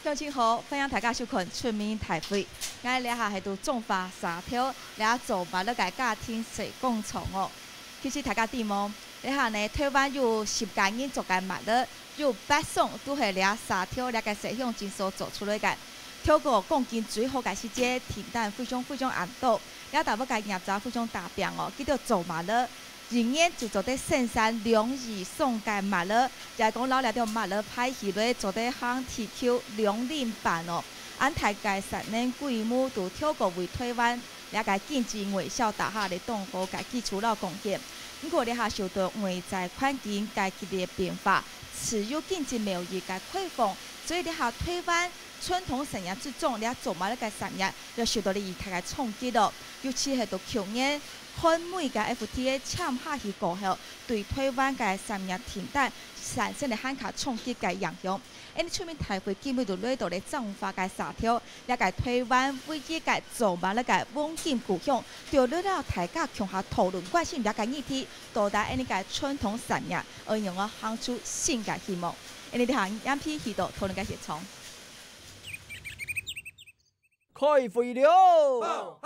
乡亲好，欢迎大家收看《村民大会》。俺俩下系度种花沙条，俩做把那个家庭水工厂哦。其实大家知冇？你下呢，台湾有10家人做个麦乐，有8种都系俩沙条俩个使用技术做出来个。透过钢筋最好个时节，田蛋非常暗道，俩大要个业者非常大病哦，叫做做麦乐。人员就做得生产2亿送个麦乐，就系讲老了条麦乐派起来做得行 TQ 2版哦。俺大概3年规模都透过为台湾了个经济外销大厦的动作个基础了贡献。不过你下受到外在环境个激烈变化，持有经济贸易个开放，所以你下台湾传统产业之中，你做麦乐个产业就受到了一个冲击咯，尤其系到去年。韩美个 FTA 签下去过后，对台湾个产业停产产生了很大冲击个影响。因出面大会基本就来到了种花个沙条，了个台湾唯一个做嘛那个稳健故乡，就来到大家共下讨论关心了个议题，到达因个传统产业，而用我行出新个希望。因你行两批去到讨论个现场。开会了！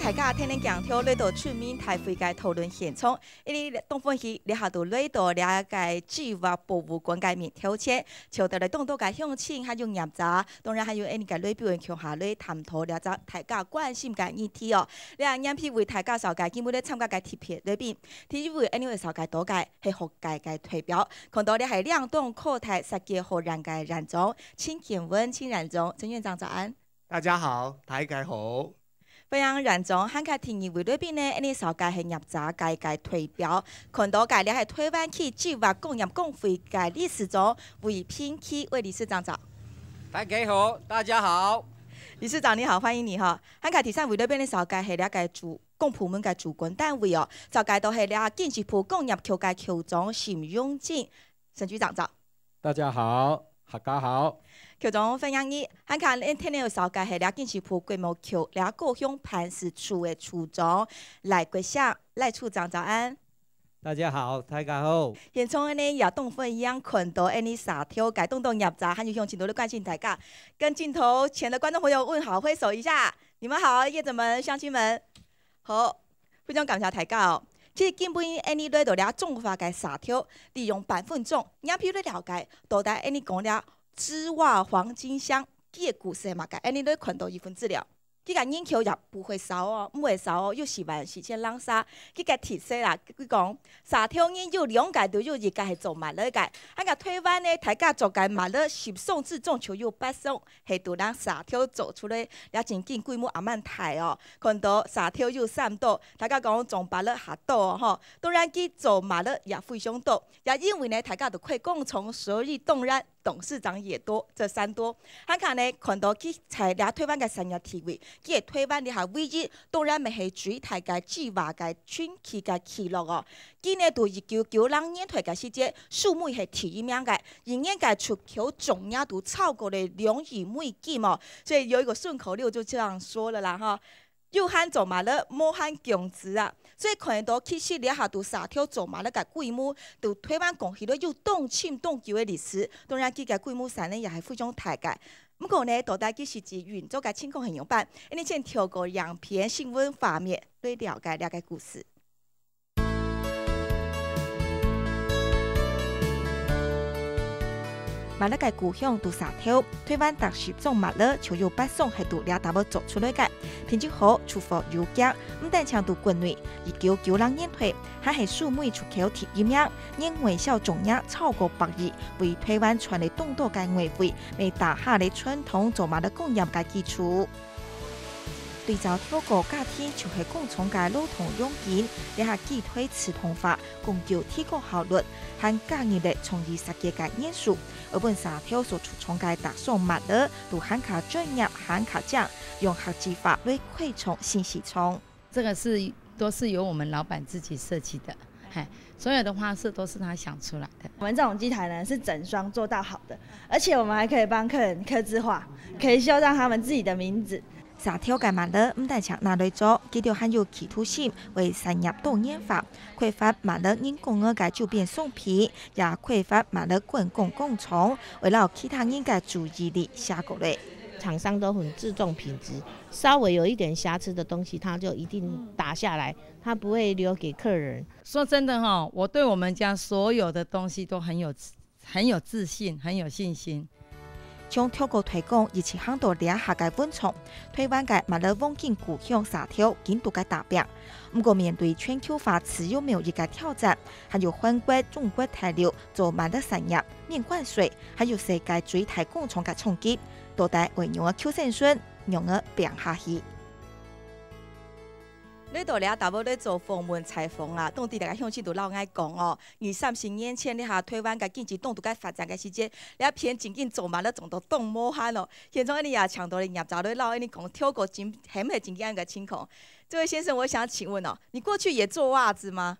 大家天天讲跳来到村民大会个讨论现场，因为东风系你下到来到了个计划博物馆个面挑前，求得了更多个乡亲还有业者，当然还有个来表人桥下来探讨了大家关心个议题哦。你啊，眼皮为大家绍介，基本咧参加个贴片里边，第一位为绍介多个系学界个代表，看到你系两栋课台设计好人个ran总，请建文，请ran总，陈院长早安。大家好，大家好。非常认同，汉卡天议会里边呢，呢绍介系业者界个代表，看到介咧系台湾区计划工业工会个理事长魏平区魏理事长早。大家好，大家好。理事长你好，欢迎你哈。汉卡第三会里边呢绍介系咧个公部门个主管单位哦，绍介都系咧建筑部工业局个局长沈永进沈局长早。大家好，大家好。局长分享你，汉卡恁天天有绍介系咧建筑部规模局咧高雄办事处的处长赖国祥赖处长早安。大家好，大家好。现场呢也东风一样看到呢沙条改动业者，还有向镜头的关心大家，跟镜头前的观众朋友问好，挥手一下，你们好，业者们、乡亲们，好，非常感谢大家哦。其实根本呢来到了种花嘅沙条，利用8分钟，眼皮来了解，到底呢讲了。织袜黄金香，这个故事嘛，你来看到一份资料。这个研究也不会少哦，不会少哦，又喜欢事先朗沙。这个提示啦，佢讲沙条研究2届都有1届系做麦乐嘅，个台湾呢，大家做嘅麦乐10种之中就有8种系都让沙条做出来，也真见规模也蛮大哦。看到沙条有3多，大家讲种麦乐下多哦吼。当然，佢做麦乐也非常多，也因为呢，大家都可以共从所以当然。董事长也多，这3多。汉卡呢看到佢在俩台湾嘅产业地位，佢系台湾呢下唯一，当然咪系最大嘅计划嘅传奇嘅记录哦。佢呢到1992年退嘅时节，数目系第1名嘅，人年嘅出口总额都超过了2亿美金哦。所以有一个顺口溜就这样说了啦哈。有限做嘛了，无限强值啊！所以看到其实了下都沙条做嘛了个规模，都台湾讲起了有动迁动旧的历史。当然，佢个规模上呢也系非常大个。不过呢，到底佢实际运作个情况很样板，因为先透过2篇新闻画面来了解了解故事。马勒嘅故乡都沙条，台湾特10种马勒，就有8种系度俩大要做出来嘅。品质好，出货有价，唔但强度国内，1992年退，还系数枚出口第1名，年外销总额超过8亿，为台湾传嚟众多嘅外汇，为打下嚟传统做马勒工业嘅基础。对照透过家庭就系共从嘅老同用件，你下寄推磁通法，供求提高效率，和加入力从而设计嘅因素。而本沙条所出从嘅特殊物料，都很卡专业，很卡匠，用客技法来扩充新市场。这个都是由我们老板自己设计的，所有的花色都是他想出来的。我们这种机台呢是整双做到好的，而且我们还可以帮客人客制化，可以绣上他们自己的名字。沙雕嘅麻勒唔但像拿来做，佢哋含有企图心，为产业多研发，开发麻勒人工嘅周边送皮，也开发麻勒滚工工厂，为了其他人嘅注意力下过来。厂商都很注重品质，稍微有一点瑕疵的东西，他就一定打下来，他不会留给客人。说真的我对我们家所有的东西都很有自信，很有信心。將透過推廣熱切行到兩下嘅文創，台灣嘅麻勒風景故鄉沙條見到嘅達標。不過面對全球化持有貿易嘅挑戰，還有韓國、中國大陸做麻勒產業免關稅，還有世界最大工廠嘅衝擊，到底為讓我求生存，讓我變下去。呢度咧，大部咧做訪問採訪啊，當地大家鄉親都老愛講哦。20-30年前，你下台灣嘅經濟當度嘅發展嘅時節，你一片前景做埋咧，仲到東摸漢哦。現在你也搶到你入閘咧，老你講跳過真係唔係真樣嘅情況。這位先生，我想請問哦，你過去也做襪子嗎？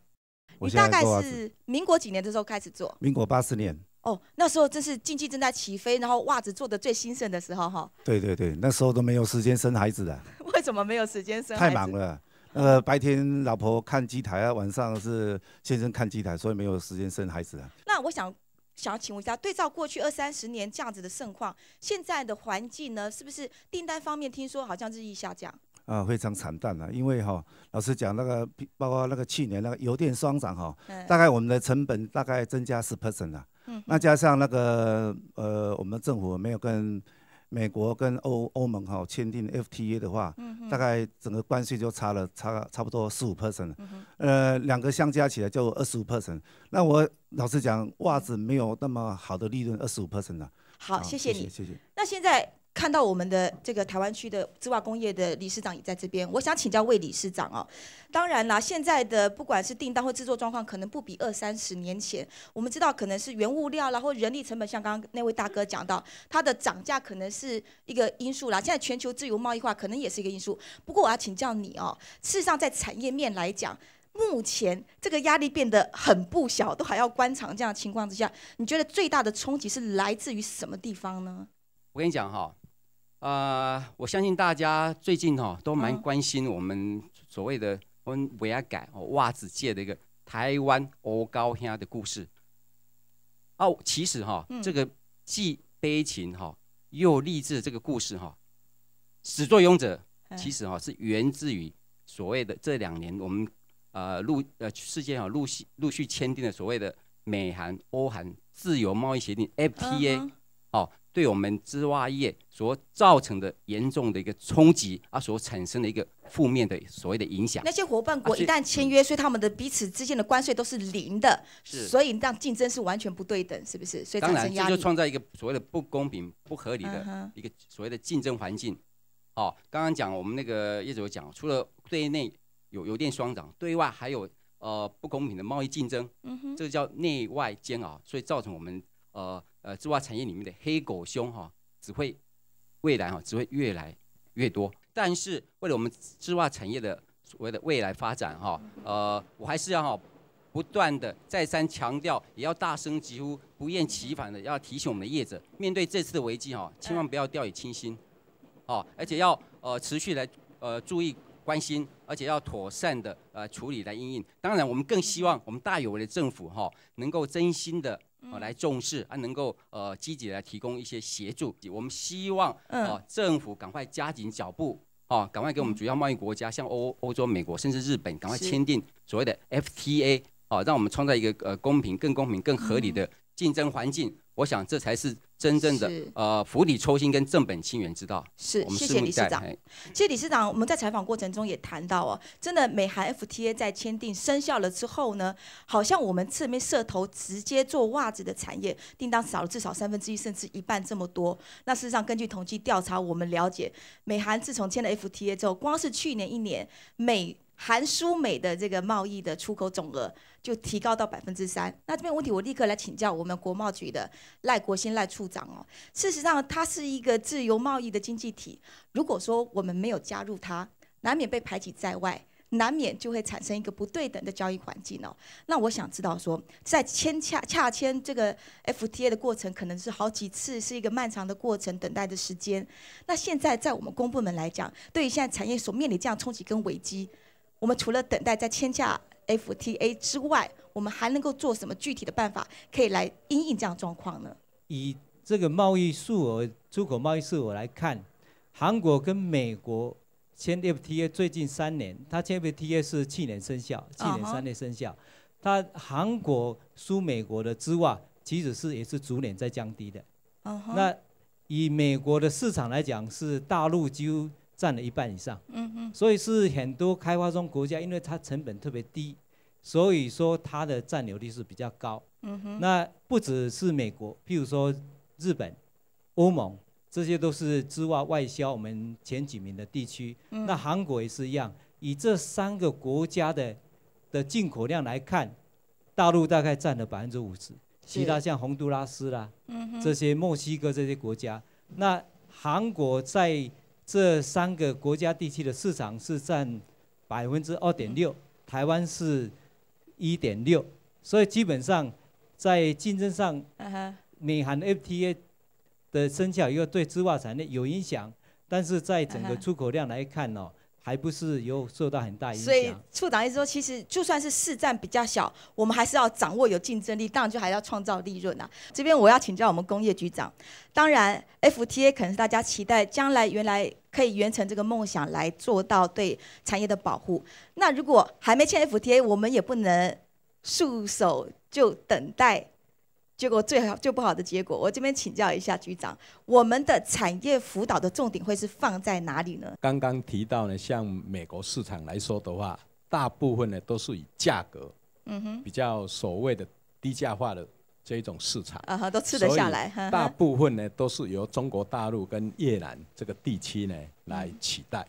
你大概是民國幾年的時候開始做？民國80年。哦，那時候真是經濟正在起飛，然後襪子做得最興盛的時候哈。對對對，那時候都沒有時間生孩子的。為什麼沒有時間生孩子？太忙了。白天老婆看機台啊，晚上是先生看機台，所以沒有時間生孩子啊。那我想請問一下，對照過去20-30年這樣子的盛況，現在的環境呢，是不是訂單方面聽說好像日益下降？非常慘淡啊，因為老實講，那個包括那個去年那個油電雙漲大概我們的成本大概增加10%啊。那加上那個我們政府沒有跟美國跟歐盟簽訂 FTA 的話，大概整個關稅就差不多15%，兩個相加起來就25%。那我老實講，襪子沒有那麼好的利潤，25%啦。好，謝謝你。謝謝。那現在看到我們的這個台灣區的織襪工業的理事長也在這邊，我想請教魏理事長哦。當然啦，現在的不管是訂單或製作狀況，可能不比20-30年前。我們知道可能是原物料啦，或人力成本，像剛剛那位大哥講到，它的漲價可能是一個因素啦。現在全球自由貿易化可能也是一個因素。不過我要請教你哦，事實上在產業面來講，目前這個壓力變得很不小，都還要關廠這樣的情況之下，你覺得最大的衝擊是來自於什麼地方呢？我跟你講我相信大家最近都蠻關心我們所謂的我們維亞改襪子界的一個台灣黑高兄的故事。其實這個既悲情又勵志的這個故事始作俑者其實是源自於所謂的這2年我們世界陸續簽訂的所謂的美韓歐韓自由貿易協定 FTA 對我們織襪業所造成的嚴重的一個衝擊所產生的一個負面的所謂的影響。那些夥伴國一旦簽約，所以他們的彼此之間的關稅都是0的，所以讓競爭是完全不對等，是不是？所以產生壓力。當然，這就創造一個所謂的不公平、不合理的一個所謂的競爭環境。剛剛講我們那個業者有講，除了對內有油電雙漲，對外還有不公平的貿易競爭，這個叫內外煎熬，所以造成我們織襪產業裡面的黑狗熊未來只會越來越多。但是為了我們織襪產業的所謂的未來發展我還是要不斷的再三強調，也要大聲疾呼，不厭其煩的要提醒我們的業者，面對這次的危機千萬不要掉以輕心而且要持續來注意關心，而且要妥善的處理來因應。當然，我們更希望我們大有為的政府能夠真心的來重視能夠積極來提供一些協助。我們希望政府趕快加緊腳步趕快給我們主要貿易國家，像歐洲、美國甚至日本，趕快簽訂所謂的 FTA 讓我們創造一個公平、更公平、更合理的競爭環境。我想這才是真正的釜底抽薪跟正本清源之道。是，謝謝理事長。其實理事長，我們在採訪過程中也談到真的美韓 FTA 在簽訂生效了之後呢，好像我們這邊涉頭直接做襪子的產業訂單少了至少1/3甚至1半這麼多。那事實上根據統計調查，我們了解美韓自從簽了 FTA 之後，光是去年1年韓輸美的這個貿易的出口總額就提高到3%。那這邊問題我立刻來請教我們國貿局的賴國興賴處長事實上，它是一個自由貿易的經濟體，如果說我們沒有加入它，難免被排擠在外。难免就会产生一个不对等的交易环境哦。那我想知道说，在洽签这个 FTA 的过程，可能是好几次，是一个漫长的过程，等待的时间。那现在在我们公部门来讲，对于现在产业所面临这样冲击跟危机，我们除了等待在签洽 FTA 之外，我们还能够做什么具体的办法，可以来因应这样的状况呢？以这个贸易数额、出口贸易数额来看，韩国跟美国签 FTA 最近3年，它签 FTA 是去年生效，7年3年生效。它韩国输美国的织袜，其实也是逐年在降低的。那以美国的市场来讲，是大陆几乎占了1半以上。所以是很多开发中国家，因为它成本特别低，所以说它的占有率是比较高。那不只是美国，譬如说日本、欧盟，这些都是织袜外销我们前几名的地区。那韩国也是一样，以这3个国家的进口量来看，大陆大概占了50%，其他像洪都拉斯啦，这些墨西哥这些国家，那韩国在这3个国家地区的市场是占2.6%，台湾是1.6%，所以基本上在竞争上，美韩 FTA 的生效以后对织袜产业有影响，但是在整个出口量来看哦，还不是有受到很大影响。所以处长意思说，其实就算是市占比较小，我们还是要掌握有竞争力，当然就还要创造利润啊。这边我要请教我们工业局长，当然 FTA 可能是大家期待将来原来可以圆成这个梦想，来做到对产业的保护。那如果还没签 FTA， 我们也不能束手就等待。结果最不好的结果，我这边请教一下局长，我们的产业辅导的重点会是放在哪里呢？刚刚提到呢，像美国市场来说的话，大部分呢都是以价格，比较所谓的低价化的这一种市场，都吃得下来。大部分呢都是由中国大陆跟越南这个地区呢来取代，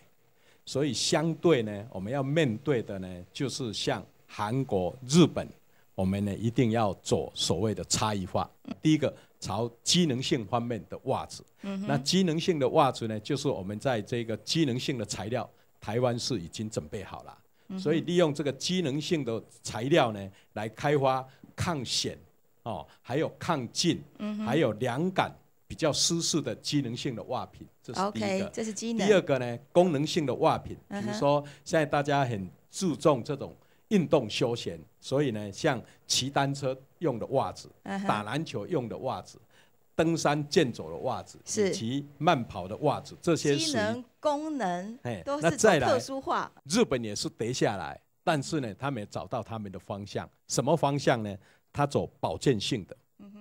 所以相对呢，我们要面对的呢，就是像韩国、日本。我们呢一定要做所谓的差异化。第一个，朝机能性方面的袜子。那机能性的袜子呢，就是我们在这个机能性的材料，台湾是已经准备好了。所以利用这个机能性的材料呢，来开发抗显还有抗劲，还有凉感、比较舒适的机能性的袜品。这是第一个。这是机能。第二个呢，功能性的袜品，比如说现在大家很注重这种运动休闲，所以呢，像骑单车用的袜子、打篮球用的袜子、登山健走的袜子，以及慢跑的袜子，这些机能、功能都是走特殊化。日本也是跌下来，但是呢，他们也找到他们的方向。什么方向呢？他走保健性的、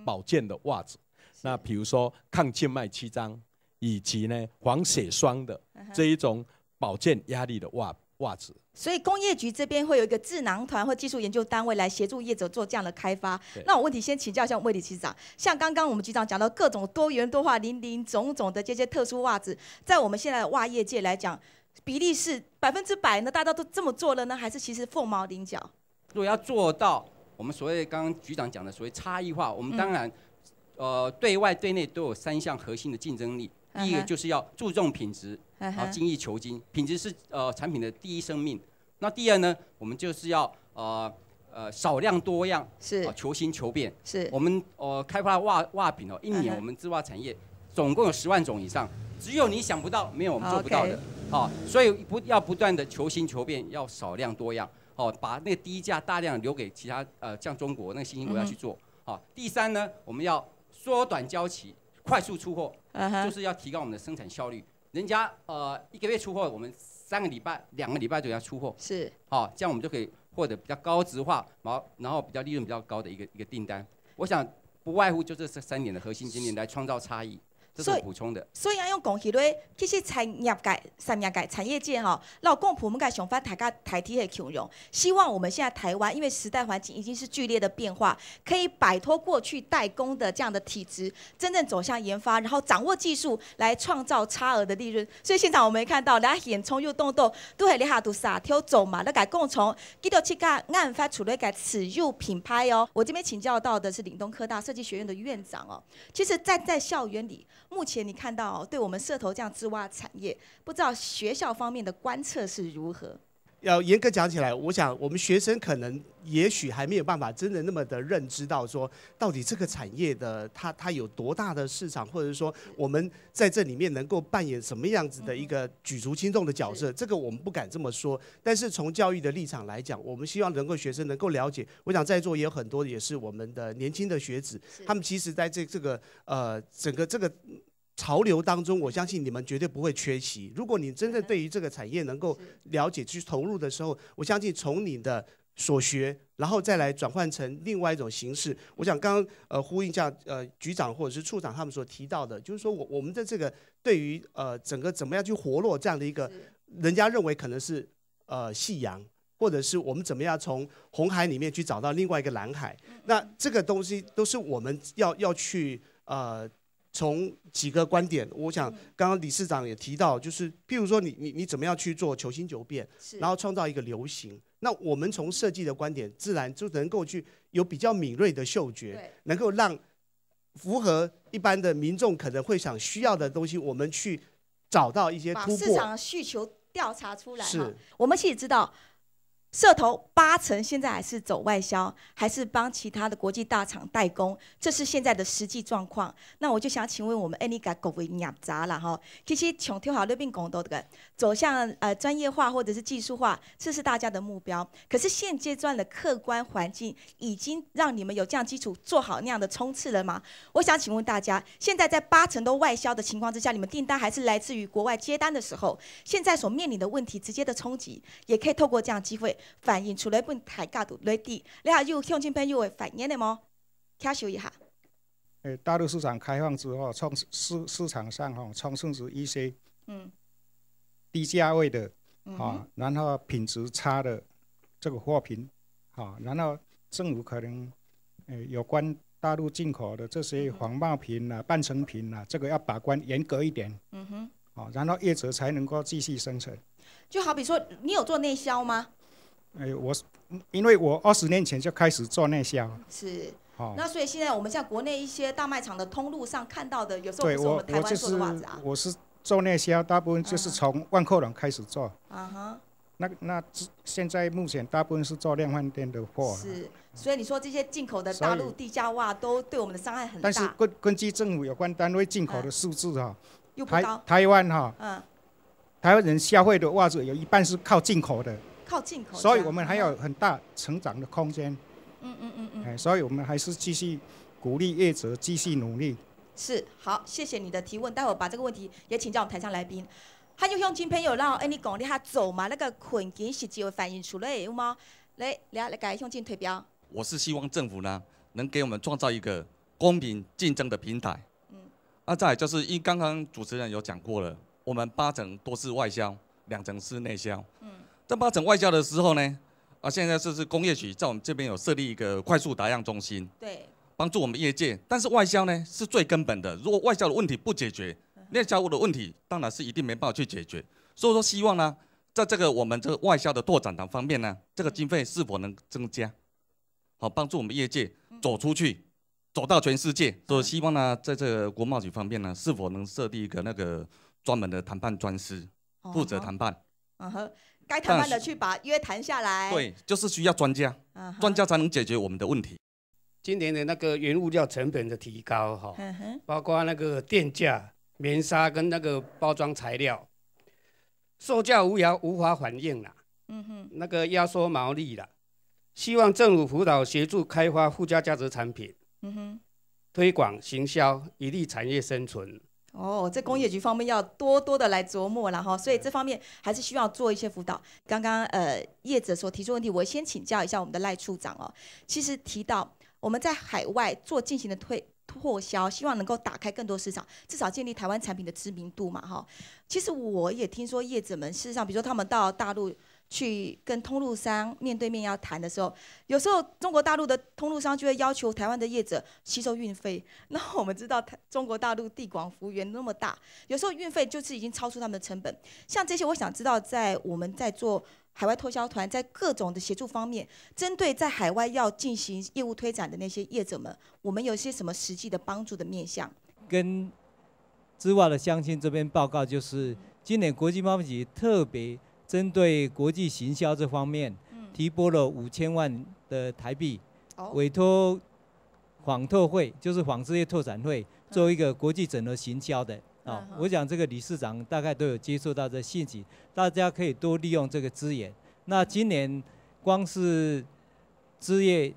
保健的袜子。那比如说抗静脉曲张，以及呢防血栓的这一种保健压力的袜子。所以工业局这边会有一个智囊团或技术研究单位来协助业者做这样的开发。那我问题先请教一下魏理局长，像刚刚我们局长讲到各种多元多化、林林总总的这些特殊袜子，在我们现在的袜业界来讲，比例是100%呢？大家都这么做了呢，还是其实凤毛麟角？如果要做到我们所谓刚刚局长讲的所谓差异化，我们当然对外对内都有3项核心的竞争力。第一个就是要注重品质，然后精益求精，品质是产品的第一生命。那第二呢，我们就是要少量多样，是求新求变。是我们开发袜品1年我们织袜产业总共有10万种以上，只有你想不到，没有我们做不到的。所以要不断的求新求变，要少量多样。把那个低价大量留给其他像中国那个新兴国家去做。第三呢，我们要缩短交期，快速出货，就是要提高我们的生产效率。人家1个月出货，我们3个礼拜、2个礼拜就要出货，是这样我们就可以获得比较高质化，然后比较利润比较高的一个订单。我想不外乎就这3点的核心经验来创造差异。这是我补充的。所以要用讲起来，其实产业界、产业界老公婆们该想法大家台体的强容。希望我们现在台湾，因为时代环境已经是剧烈的变化，可以摆脱过去代工的这样的体制，真正走向研发，然后掌握技术来创造差额的利润。所以现场我们也看到，大家现充又动动，都系你下度撒挑走嘛，那改共从记得去个研发出来改持有品牌哦。我这边请教到的是岭东科大设计学院的院长哦。其实在校园里。目前你看到对我们社头这样织袜产业，不知道学校方面的观测是如何？要严格讲起来，我想我们学生可能也许还没有办法真的那么的认知到说，到底这个产业的它有多大的市场，或者说我们在这里面能够扮演什么样子的一个举足轻重的角色，这个我们不敢这么说。但是从教育的立场来讲，我们希望能够学生能够了解。我想在座也有很多也是我们的年轻的学子，他们其实在这个整个这个潮流当中，我相信你们绝对不会缺席。如果你真正对于这个产业能够了解、去投入的时候，我相信从你的所学，然后再来转换成另外一种形式。我想刚刚呼应一下局长或者是处长他们所提到的，就是说我们的这个对于整个怎么样去活络这样的一个，人家认为可能是夕阳，或者是我们怎么样从红海里面去找到另外一个蓝海。那这个东西都是我们要去从几个观点，我想刚刚理事长也提到，就是譬如说你怎么样去做求新求变，然后创造一个流行。那我们从设计的观点，自然就能够去有比较敏锐的嗅觉，能够让符合一般的民众可能会想需要的东西，我们去找到一些突破。把市场需求调查出来哈。我们其实知道。社头80%现在还是走外销，还是帮其他的国际大厂代工，这是现在的实际状况。那我就想请问我们安尼甲各位业者啦哈，其实从跳好那边讲到的走向专业化或者是技术化，这是大家的目标。可是现阶段的客观环境已经让你们有这样基础做好那样的冲刺了吗？我想请问大家，现在在80%都外销的情况之下，你们订单还是来自于国外接单的时候，现在所面临的问题直接的冲击，也可以透过这样的机会。反映出来本大家都落地，你还有乡亲朋友的反应的吗？听收一下。大陆市场开放之后，从市场上充斥着一些低价位的然后品质差的这个货品然后政府可能有关大陆进口的这些仿冒品半成品这个要把关严格一点，然后业者才能够继续生存。就好比说，你有做内销吗？因为我20年前就开始做内销，是，那所以现在我们像国内一些大卖场的通路上看到的，有时候不是我们台湾做的袜子啊。我是做内销，大部分就是从万客隆开始做。那现在目前大部分是做量贩店的货。是，所以你说这些进口的大陆低价袜都对我们的伤害很大。但是根据政府有关单位进口的数字又不高。台湾台湾人消费的袜子有一半是靠进口的。靠进口，所以我们还有很大成长的空间。所以我们还是继续鼓励业者继续努力。是，好，谢谢你的提问。待会儿把这个问题也请教我们台上来宾。还有乡亲朋友让你讲你下走嘛，那个困境实际会反映出来有吗？来给乡亲推标。我是希望政府呢能给我们创造一个公平竞争的平台。再来就是刚刚主持人有讲过了，我们80%都是外销，2%是内销。在80%外销的时候呢，现在是工业局在我们这边有设立一个快速打样中心，对，帮助我们业界。但是外销呢是最根本的，如果外销的问题不解决，内销的问题当然是一定没办法去解决。所以说，希望呢，在这个我们这个外销的拓展方面呢，这个经费是否能增加，帮助我们业界走出去，走到全世界。所以希望呢，在这个国贸局方面呢，是否能设立一个那个专门的谈判专师，负责谈判。该谈判的去把约谈下来。对，就是需要专家，专家才能解决我们的问题。今年的那个原物料成本的提高包括那个电价、棉纱跟那个包装材料，售价无法反映啦。那个压缩毛利啦。希望政府辅导协助开发附加价值产品，推广行销，以利产业生存。在工业局方面要多多的来琢磨了哈，所以这方面还是需要做一些辅导。刚刚业者所提出问题，我先请教一下我们的赖处长哦。其实提到我们在海外做进行的拓销，希望能够打开更多市场，至少建立台湾产品的知名度嘛哈。其实我也听说业者们事实上，比如说他们到大陆去跟通路商面对面要谈的时候，有时候中国大陆的通路商就会要求台湾的业者吸收运费。那我们知道中国大陆地广幅员那么大，有时候运费就是已经超出他们的成本。像这些，我想知道我们在做海外拓销团，在各种的协助方面，针对在海外要进行业务推展的那些业者们，我们有些什么实际的帮助的面向？跟织袜的乡亲这边报告，就是今年国际贸易局特别针对国际行销这方面，提拨了5000万的台币，委托纺拓会，就是纺织业拓展会，做一个国际整合行销的。我想这个理事长大概都有接受到这信息，大家可以多利用这个资源。那今年光是织业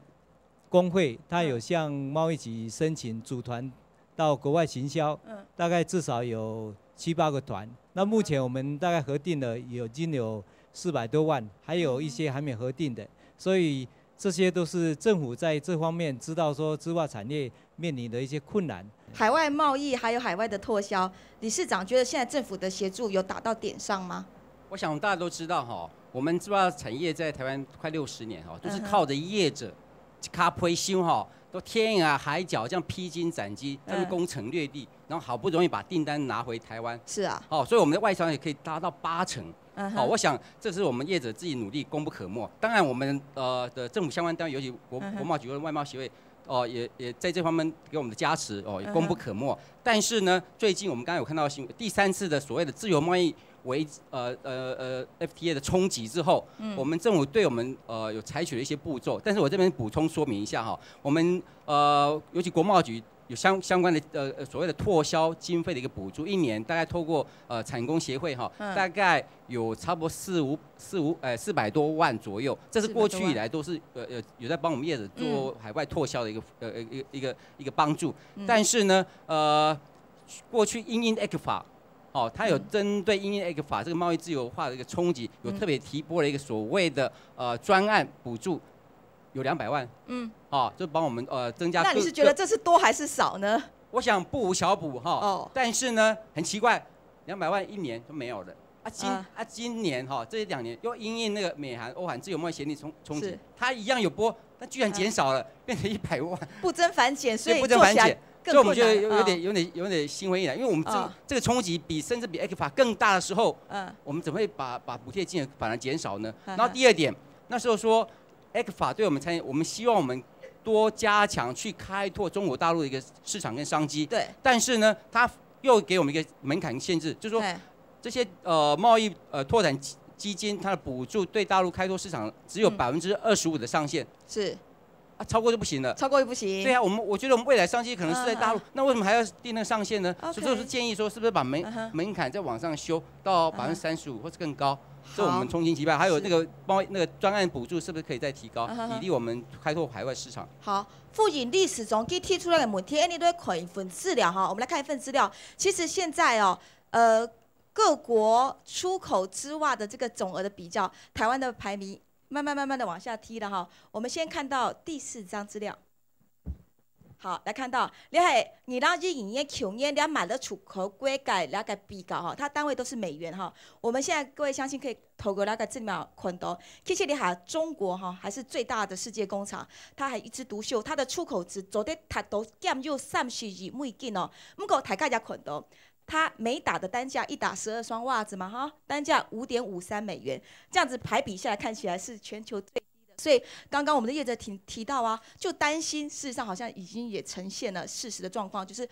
工会，它有向贸易局申请组团到国外行销，大概至少有7、8个团。那目前我们大概核定了已经有400多万，还有一些还没核定的，所以这些都是政府在这方面知道说织袜产业面临的一些困难。海外贸易还有海外的拓销，理事长觉得现在政府的协助有打到点上吗？我想大家都知道哈，我们织袜产业在台湾快60年哈，都是靠着业者卡推修哈，都天涯海角这样披荆斩棘，他们攻城略地，然后好不容易把订单拿回台湾。是啊，好，所以我们的外销也可以达到80%。好，我想这是我们业者自己努力，功不可没。当然，我们的政府相关单位，尤其国贸局跟外贸协会，也在这方面给我们的加持，也功不可没。但是呢，最近我们刚才有看到新闻，第3次的所谓的自由贸易为FTA 的冲击之后，我们政府对我们有采取了一些步骤，但是我这边补充说明一下哈，我们尤其国贸局有相关的所谓的拓销经费的一个补助，一年大概透过产工协会哈，大概有差不多400多万左右，这是过去以来都是有在帮我们业者做海外拓销的一个帮助，但是呢过去因 ECFA。它有针对因应 ECFA 这个贸易自由化的一个冲击，有特别提拨了一个所谓的专案补助，有200万，就帮我们增加。那你是觉得这是多还是少呢？我想不无小补哈，但是呢很奇怪，200万1年都没有了。今年这2年又因应那个美韩、欧韩自由贸易协定冲击，它一样有拨，但居然减少了，变成100万，不增反减，所以不增反减。所以我们就有点心灰意冷，因为我们这个冲击甚至比 ECFA 更大的时候，我们怎么会把补贴金额反而减少呢？然后第二点，那时候说 ECFA 对我们产业，我们希望我们多加强去开拓中国大陆的一个市场跟商机。对。但是呢，它又给我们一个门槛限制，就是说这些贸易拓展基金它的补助对大陆开拓市场只有25%的上限。是。超过就不行了，超过就不行。对啊，我觉得我们未来商机可能是在大陆，那为什么还要定那个上限呢？所以我是建议说，是不是把门槛再往上修到35%或是更高？这我们衷心期盼。还有那个专案补助是不是可以再提高，以利我们开拓海外市场？好，副理历史总给提出来的问题，你都会看一份资料哈。我们来看一份资料，其实现在各国出口织袜的这个总额的比较，台湾的排名。慢慢的往下踢了哈，我们先看到第4张资料。好，来看到你系2021年去年你买了出口规改了解比较哈，它单位都是美元哈。我们现在各位相信可以透过了解这秒看到，其实你看中国哈还是最大的世界工厂，它还一枝独秀，它的出口值做得达到减有32美金哦。不过大家也看到。它每打的单价1打12双袜子嘛，哈，单价5.53美元，这样子排比下来看起来是全球最低的。所以刚刚我们的业者提到啊，就担心事实上好像已经也呈现了事实的状况，就是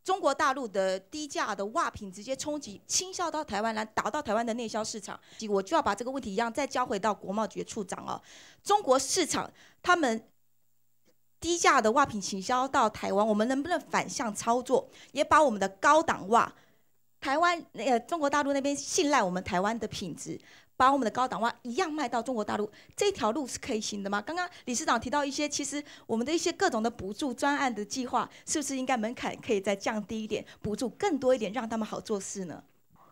中国大陆的低价的袜品直接冲击倾销到台湾来，打到台湾的内销市场。我就要把这个问题一样再交回到国贸局处长哦，中国市场他们。低价的袜品倾销到台湾，我们能不能反向操作，也把我们的高档袜，台湾中国大陆那边信赖我们台湾的品质，把我们的高档袜一样卖到中国大陆，这条路是可以行的吗？刚刚理事长提到一些，其实我们的一些各种的补助专案的计划，是不是应该门槛可以再降低一点，补助更多一点，让他们好做事呢？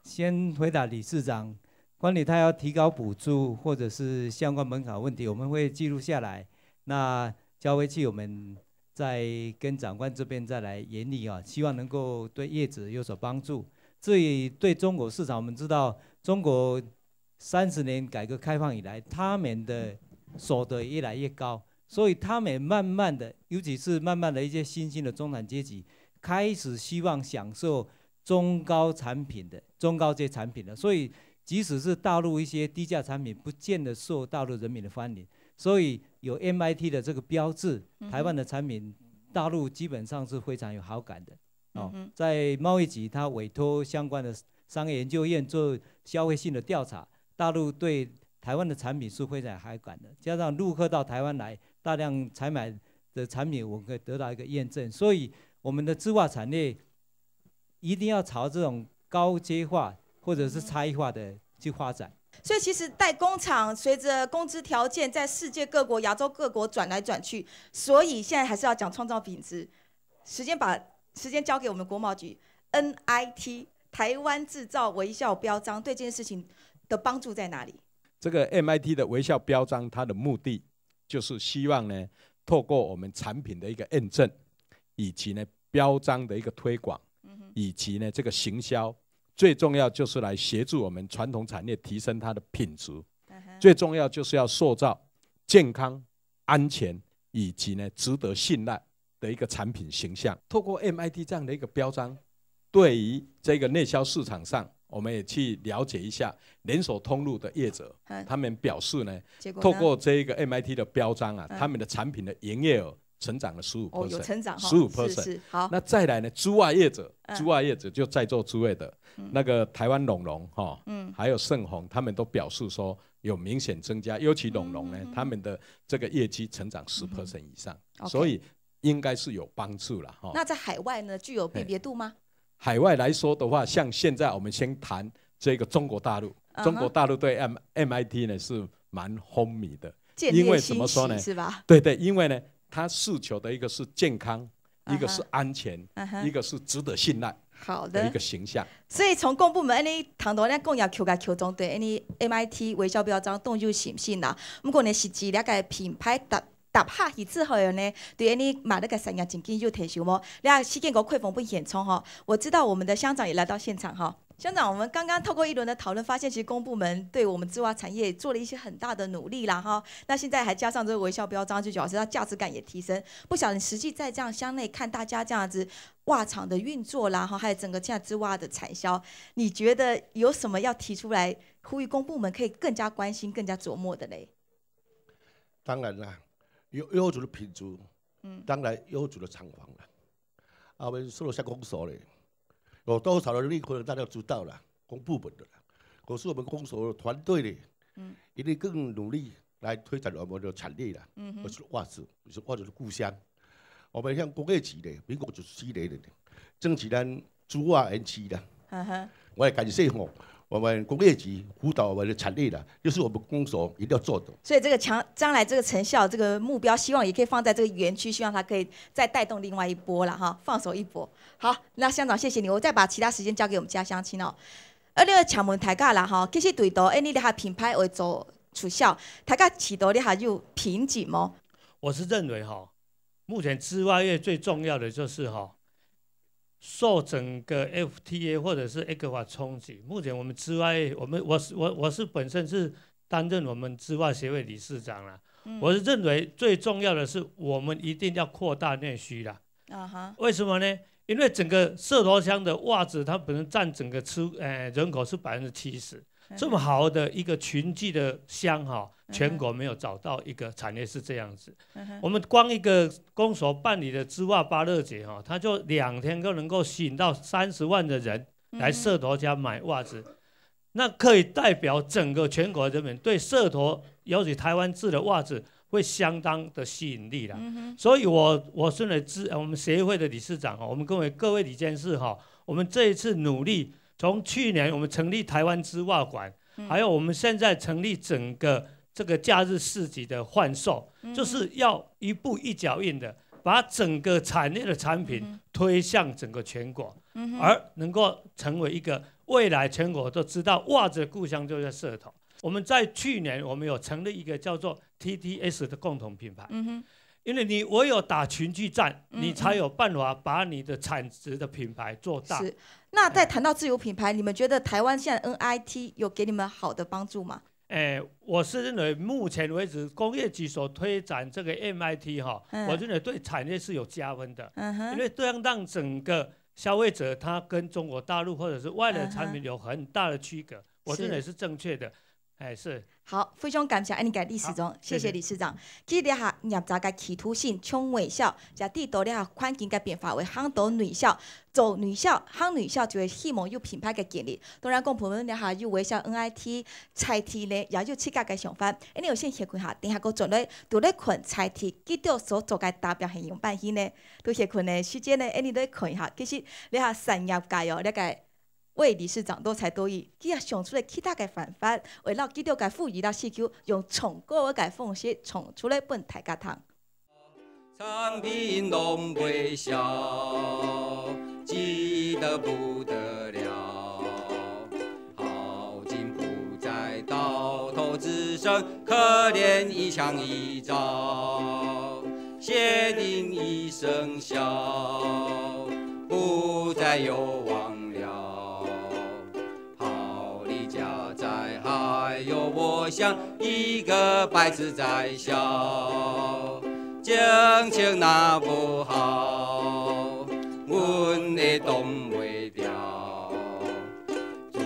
先回答理事长，关于他要提高补助或者是相关门槛问题，我们会记录下来。那交回去，我们再跟长官这边再来研拟啊，希望能够对业者有所帮助。至于对中国市场，我们知道中国30年改革开放以来，他们的所得越来越高，所以他们慢慢的，尤其是慢慢的一些新兴的中产阶级，开始希望享受中高阶产品的，所以即使是大陆一些低价产品，不见得受大陆人民的欢迎。所以有 MIT 的这个标志，台湾的产品，大陆基本上是非常有好感的。在贸易局，他委托相关的商业研究院做消费性的调查，大陆对台湾的产品是非常好感的，加上陆客到台湾来大量采买的产品，我们可以得到一个验证，所以我们的织袜产业一定要朝这种高阶化或者是差异化的去发展。所以其实代工厂随着工资条件在世界各国、亚洲各国转来转去，所以现在还是要讲创造品质。把时间交给我们国贸局 ，NIT 台湾制造微笑标章对这件事情的帮助在哪里？这个 MIT 的微笑标章，它的目的就是希望呢，透过我们产品的一个验证，以及呢标章的一个推广，以及呢这个行销。最重要就是来协助我们传统产业提升它的品质，最重要就是要塑造健康、安全以及呢值得信赖的一个产品形象。透过 MIT 这样的一个标章，对于这个内销市场上，我们也去了解一下连锁通路的业者，他们表示呢，透过这个 MIT 的标章啊，他们的产品的营业额成长了15%，有成长15%。好，那再来呢，织袜业者就在座诸位的那个台湾龙龙哈，还有盛虹，他们都表示说有明显增加，尤其龙龙呢，他们的这个业绩成长10%以上，所以应该是有帮助了哈。那在海外呢，具有辨别度吗？海外来说的话，像现在我们先谈这个中国大陆，中国大陆对 MIT 呢是蛮风靡的，因为怎么说呢？是吧？对，因为呢。他诉求的一个是健康，一个是安全，一个是值得信赖的一个形象。所以从公部门你谈到咱工业 Q 甲 Q 中对你 MIT 微笑标章动就信心啦。不过呢，实际了个品牌打下去之后呢，对你买那个产业经济就提升么？你看西建国汇丰不演冲哈，我知道我们的乡长也来到现场哈。乡长，我们刚刚透过一轮的讨论，发现其实公部门对我们织袜产业做了一些很大的努力啦哈。那现在还加上这个微笑标章，就表示它价值感也提升。不晓得你实际在这样乡内看大家这样子袜厂的运作啦哈，还有整个现在织袜的产销，你觉得有什么要提出来呼吁公部门可以更加关心、更加琢磨的嘞？当然啦，优质的品质，当然优质的厂房啦。我们说了下公所嘞。有多少的力可能大家知道了，公部门的啦。可是我们公所的团队呢，一定更努力来推展我们的产业啦。而是袜子，是袜子的故乡。我们像工业局的，民国97年的，争取咱织袜园区的。我也感谢我们工业局辅导我们的产业的，就是我们公所一定要做的。所以这个将来这个成效、这个目标，希望也可以放在这个园区，希望它可以再带动另外一波了哈，放手一搏。好，那乡长谢谢你，我再把其他时间交给我们家乡亲哦。你个请问大家啦哈，其实对到你哋下品牌为做促销，大家起到你下有瓶颈吗？我是认为哈，目前织袜业最重要的就是哈。受整个 FTA 或者是 ECFA 冲击，目前我们织袜业，我是本身是担任我们织袜协会理事长啦。我是认为最重要的是我们一定要扩大内需啦。为什么呢？因为整个社头乡的袜子，它本身占整个人口是70%，这么好的一个群聚的乡哈，全国没有找到一个产业是这样子。我们光一个公所办理的织袜芭乐节哈，它就2天就能够吸引到30万的人来社头家买袜子，那可以代表整个全国人民对社头，尤其台湾制的袜子会相当的吸引力啦。所以我身为我们协会的理事长哈，我们各位理监事哈，我们这一次努力。从去年我们成立台湾织袜馆，还有我们现在成立整个这个假日市集的贩售，就是要一步一脚印的把整个产业的产品推向整个全国，而能够成为一个未来全国都知道袜子的故乡就在社头。我们在去年我们有成立一个叫做 TTS 的共同品牌。因为你唯有打群聚战，你才有办法把你的产值的品牌做大。是。那在谈到自有品牌，你们觉得台湾现在 NIT 有给你们好的帮助吗？我是认为目前为止工业局所推展这个 MIT 哈，我认为对产业是有加分的。因为这样让整个消费者他跟中国大陆或者是外来的产品有很大的区隔，我认为是正确的。哎，是。好，非常感谢安尼个理事长，谢谢理事长。其实了下业者个企图性冲微笑，加地道了下环境个变化为夯到女校，做女校夯女校就会希望有品牌个建立。当然，讲朋友了下有微笑 NIT 菜题呢，也有七家个想法。因为有先协困下，等下个做咧，都咧困菜题，记到所做个代表现用办戏呢，都协困呢时间呢，安尼咧困下。其实了下产业界哦，了个。为理事长多才多艺，佢也想出来其他嘅办法，为了佢哋嘅富裕啦需求，用重高嘅方式创出来本大家堂。产品拢袂少，挤得不得了，好景不再，到头只剩可怜一墙一照，协定已生效，不再有望。还有我想一个白字在笑，情情那不好，阮的动袂掉，自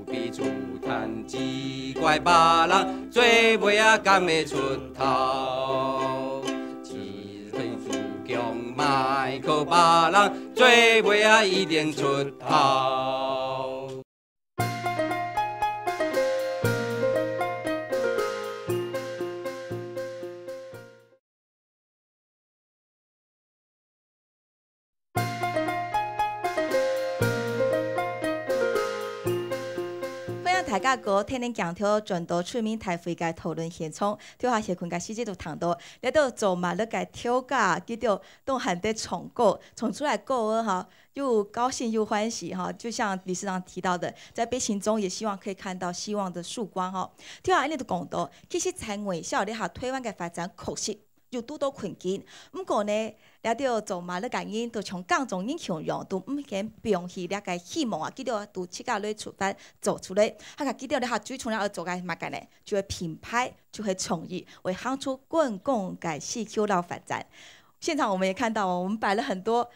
比自叹奇怪，别人做袂也敢会出头，一份自强莫靠别人做袂也一定出头。大家个天天讲条转到出面台会个讨论现场，跳下协困个细节都谈到，来到做嘛那个跳架，记到都很得重构，重出来构儿哈，又高兴又欢喜哈，就像理事长提到的，在悲情中也希望可以看到希望的曙光哈。跳下安尼都讲到，其实在微笑底下台湾嘅发展确实又拄到困境，不过呢，了到做嘛那个人都从各种英雄用，都唔肯放弃了个希望啊，记到都七家来出发做出来，他个记到了下最重要要做个嘛个呢，就会品牌就会创意，为行出公共嘅需求到发展。现场我们也看到，我们摆了很多，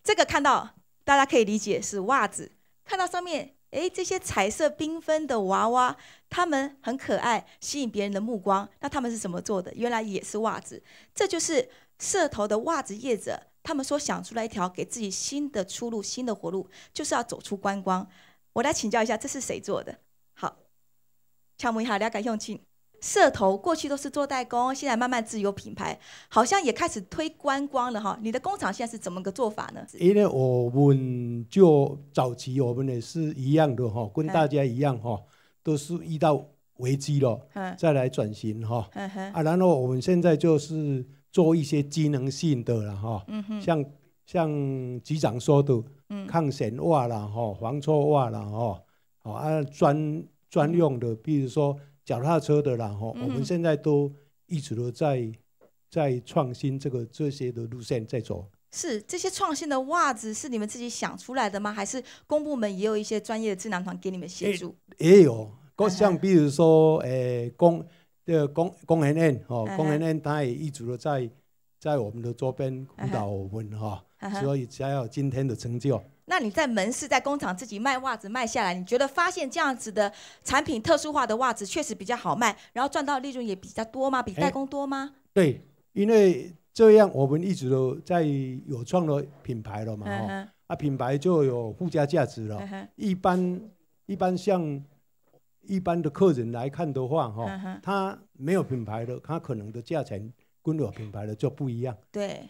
这个看到大家可以理解是袜子，看到上面。这些彩色缤纷的娃娃，它们很可爱，吸引别人的目光。那他们是怎么做的？原来也是袜子。这就是社头的袜子业者，他们所想出来一条给自己新的出路、新的活路，就是要走出观光。我来请教一下，这是谁做的？好，请问一下，了解用请。社头过去都是做代工，现在慢慢自有品牌，好像也开始推观光了哈。你的工厂现在是怎么个做法呢？因为我们就早期我们也是一样的哈，跟大家一样哈，都是遇到危机了，再来转型哈。然后我们现在就是做一些机能性的了哈，像局长说的，抗显袜啦哈，防臭袜啦哈，专用的，比如说。脚踏车的啦，我们现在都一直都在创新这些的路线在走。是这些创新的袜子是你们自己想出来的吗？还是公部门也有一些专业的智囊团给你们协助？也有，像比如说，工研院工研院他也一直都在我们的周边辅导我们哈，所以才有今天的成就。那你在门市、在工厂自己卖袜子卖下来，你觉得发现这样子的产品、特殊化的袜子确实比较好卖，然后赚到利润也比较多吗？比代工多吗？对，因为这样我们一直都在有创了品牌了嘛，品牌就有附加价值了。一般像一般的客人来看的话，他没有品牌的，他可能的价钱跟有品牌的就不一样。对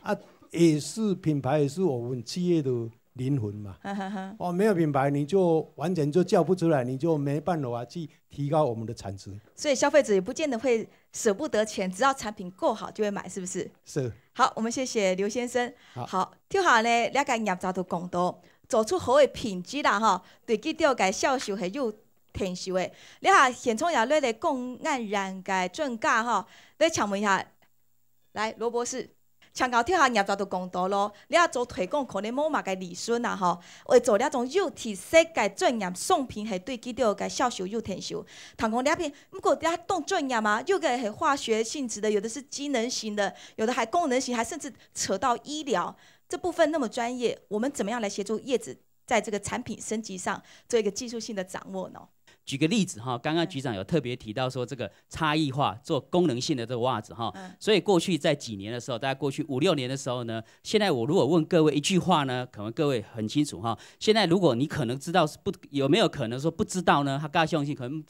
也是品牌，也是我们企业的。灵魂嘛，没有品牌你就完全就叫不出来，你就没办法去提高我们的产值。所以消费者也不见得会舍不得钱，只要产品够好就会买，是不是？是。好，我们谢谢刘先生。好，跳下呢，了解业者都讲到，做出好的品质啦，哈，对记到个销售是有天数的。你下现场也来讲按然个准价哈，来请问一下，来罗博士。香港跳下业者都讲到咯，你要做推广可能冇嘛个利润啊吼，为做了种有特色个专业送品，系对记到个销售有天数。谈讲两片，不过大家动专业嘛，有个系化学性质的，有的是机能型的，有的还功能型，还甚至扯到医疗这部分那么专业，我们怎么样来协助业者在这个产品升级上做一个技术性的掌握呢？举个例子哈，刚刚局长有特别提到说这个差异化做功能性的这个袜子哈，所以过去在几年的时候，大概过去5、6年的时候呢，现在我如果问各位一句话呢，可能各位很清楚哈。现在如果你可能知道有没有可能说不知道呢？他刚相信可能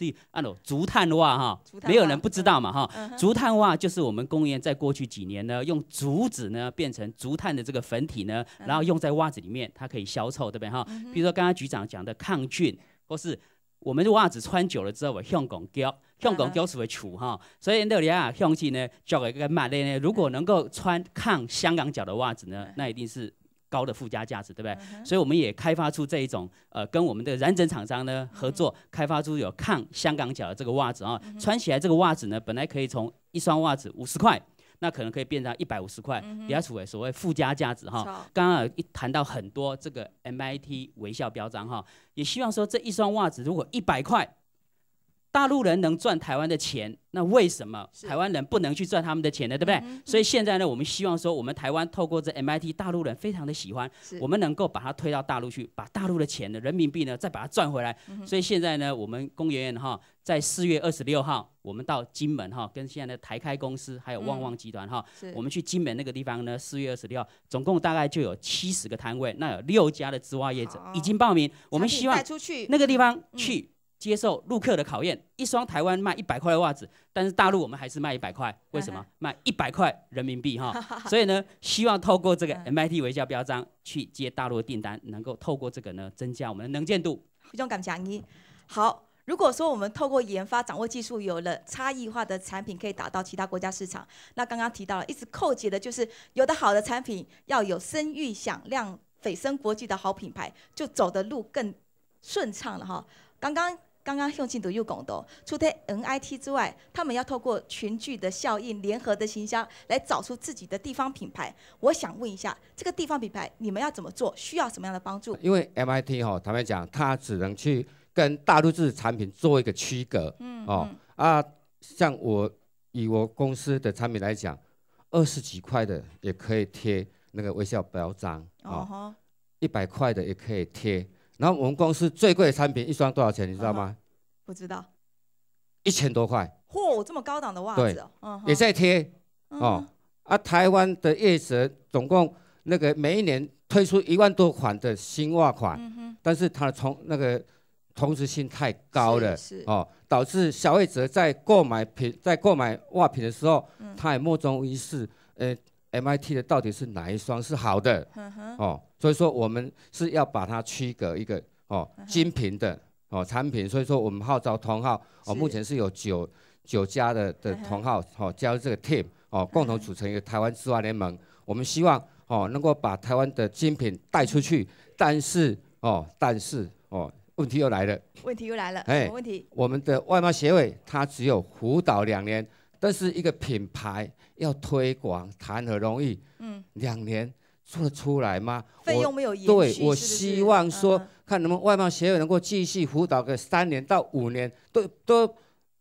竹炭袜哈，没有人不知道嘛哈。竹炭袜就是我们工研在过去几年呢，用竹子呢变成竹炭的这个粉体呢，然后用在袜子里面，它可以消臭，对不对哈？比如说刚刚局长讲的抗菌，或是我们的袜子穿久了之后，会香港胶是会除哈，所以那里啊香气呢，叫个个马类呢，如果能够穿抗香港脚的袜子呢，那一定是高的附加价值，对不对？所以我们也开发出这一种跟我们的染整厂商呢合作，开发出有抗香港脚的这个袜子啊，穿起来这个袜子呢，本来可以从一双袜子50块。那可能可以变成150块，比较处于所谓附加价值哈。刚刚一谈到很多这个 MIT 微笑标章哈，也希望说这一双袜子如果100块，大陆人能赚台湾的钱，那为什么台湾人不能去赚他们的钱呢？对不对？所以现在呢，我们希望说，我们台湾透过这 MIT， 大陆人非常的喜欢，我们能够把它推到大陆去，把大陆的钱呢，人民币呢，再把它赚回来。所以现在呢，我们工研院哈，在4月26号，我们到金门哈，跟现在的台开公司还有旺旺集团哈，我们去金门那个地方呢，4月26号，总共大概就有70个摊位，那有6家的织袜业者已经报名，我们希望那个地方去。接受陆客的考验，一双台湾卖100块的袜子，但是大陆我们还是卖100块，为什么？卖100块人民币哈。所以呢，希望透过这个 MIT 微笑标章去接大陆的订单，能够透过这个呢增加我们的能见度。非常感谢你。好，如果说我们透过研发掌握技术，有了差异化的产品可以打到其他国家市场，那刚刚提到了一直扣结的就是有的好的产品要有声誉响亮、蜚声国际的好品牌，就走的路更顺畅了哈。刚刚向进度又讲到，除了 NIT 之外，他们要透过群聚的效应、联合的行销，来找出自己的地方品牌。我想问一下，这个地方品牌你们要怎么做？需要什么样的帮助？因为 MIT 坦白讲，它只能去跟大陆制产品做一个区隔。像以我公司的产品来讲，20几块的也可以贴那个微笑标章，100块的也可以贴。然后我们公司最贵的产品一双多少钱？你知道吗？不知道。1000多块。嚯，这么高档的袜子哦。也在贴台湾的业者总共那个每一年推出1万多款的新袜款，但是它的同质性太高了导致消费者在购买袜品的时候，他也莫衷一是MIT 的到底是哪一双是好的所以说我们是要把它区隔一个精品的产品，所以说我们号召同好目前是有9家的同好加入这个 team 共同组成一个台湾织袜联盟。我们希望能够把台湾的精品带出去，但是问题又来了。什么问题？我们的外贸协会它只有辅导2年，但是一个品牌要推广谈何容易？2年做得出来吗？费用没有延续。对，我希望说，看能不能外贸协会能够继续辅导个3年到5年，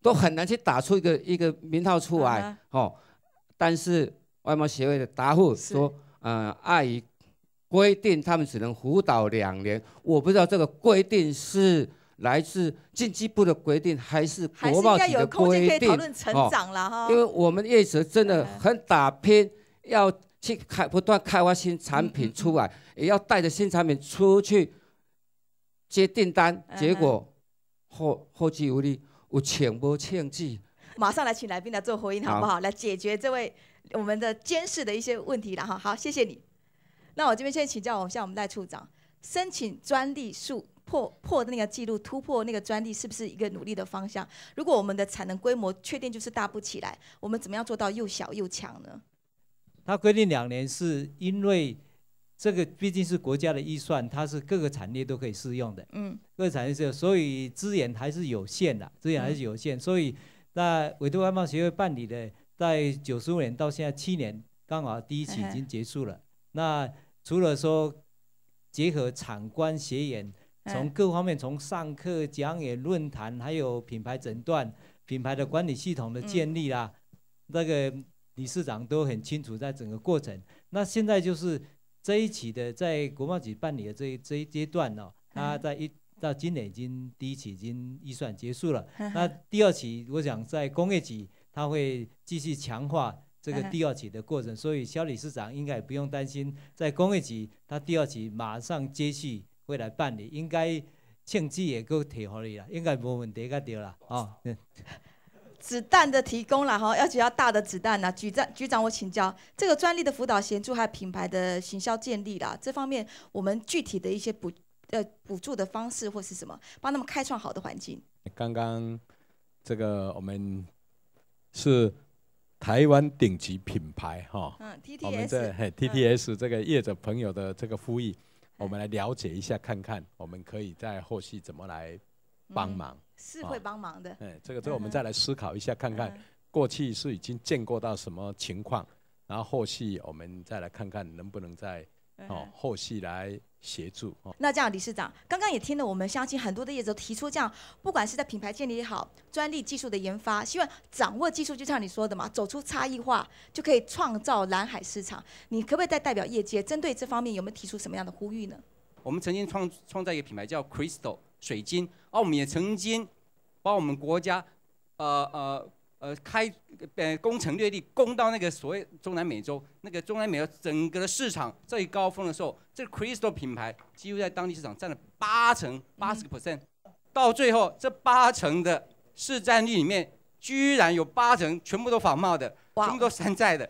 都很难去打出一个名号出来但是外贸协会的答复说，碍于规定，他们只能辅导2年。我不知道这个规定是来自经济部的规定，还是国贸局的规定？可以讨论成长了哈。因为我们业者真的很打拼，要去不断开发新产品出来，也要带着新产品出去接订单，结果后继无力，有请无请记。马上来请来宾来做回应好不好？来解决这位我们的监视的一些问题了哈。好，谢谢你。那我这边先请教我们赖处长，申请专利数破那个记录，突破那个专利，是不是一个努力的方向？如果我们的产能规模确定就是大不起来，我们怎么样做到又小又强呢？它规定2年，是因为这个毕竟是国家的预算，它是各个产业都可以适用的。各个产业适用，所以资源还是有限的，所以那委托外贸协会办理的，在95年到现在7年，刚好第1期已经结束了。那除了说结合产官学研，从各方面，从上课、讲演、论坛，还有品牌诊断、品牌的管理系统的建立啦，那个理事长都很清楚在整个过程。那现在就是这一期的在国贸局办理的这一阶段他在到今年第一期已经预算结束了。那第二期，我想在工业局，它会继续强化这个第二期的过程，所以萧理事长应该也不用担心，在工业局，他第二期马上接续会来办理，应该庆记也够提好你了，应该没问题，该对了啊。子弹的提供了哈，而且要大的子弹呐。局长，我请教，这个专利的辅导协助还有品牌的行销建立啦，这方面我们具体的一些补助的方式或是什么，帮他们开创好的环境。刚刚这个我们是台湾顶级品牌哈，我们这TTS 这个业者朋友的这个呼吁，我们来了解一下看看，我们可以在后续怎么来帮忙。是会帮忙的。这个我们再来思考一下，看看过去是已经见过到什么情况，然后后续我们再来看看能不能在后续来协助。那这样，理事长刚刚也听了，我们相信很多的业者提出这样，不管是在品牌建立也好，专利技术的研发，希望掌握技术，就像你说的嘛，走出差异化，就可以创造蓝海市场。你可不可以再代表业界，针对这方面有没有提出什么样的呼吁呢？我们曾经创造一个品牌叫 Crystal 水晶，我们也曾经把我们国家攻城略地，攻到那个所谓中南美洲，那个中南美洲整个的市场最高峰的时候，这个 Crystal 品牌几乎在当地市场占了80%，到最后这80%的市占率里面，居然有80%全部都仿冒的，全部都山寨的。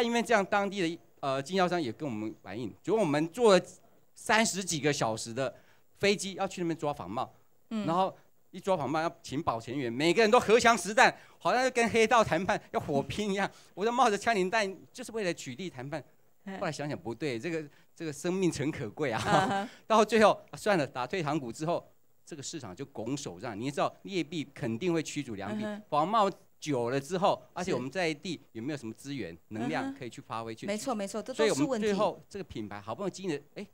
因为这样当地的经销商也跟我们反映，就我们坐了30几个小时的飞机要去那边抓仿冒，然后一抓仿冒要请保全员，每个人都荷枪实弹，好像跟黑道谈判要火拼一样。我都冒着枪林弹，就是为了取缔谈判。后来想想不对，这个生命诚可贵啊！到最后算了，打退堂鼓之后，这个市场就拱手让。你知道劣币肯定会驱逐良币，仿冒久了之后，而且我们在地有没有什么资源能量可以去发挥去？没错，这都是问题。所以我们最后这个品牌好不容易经营的，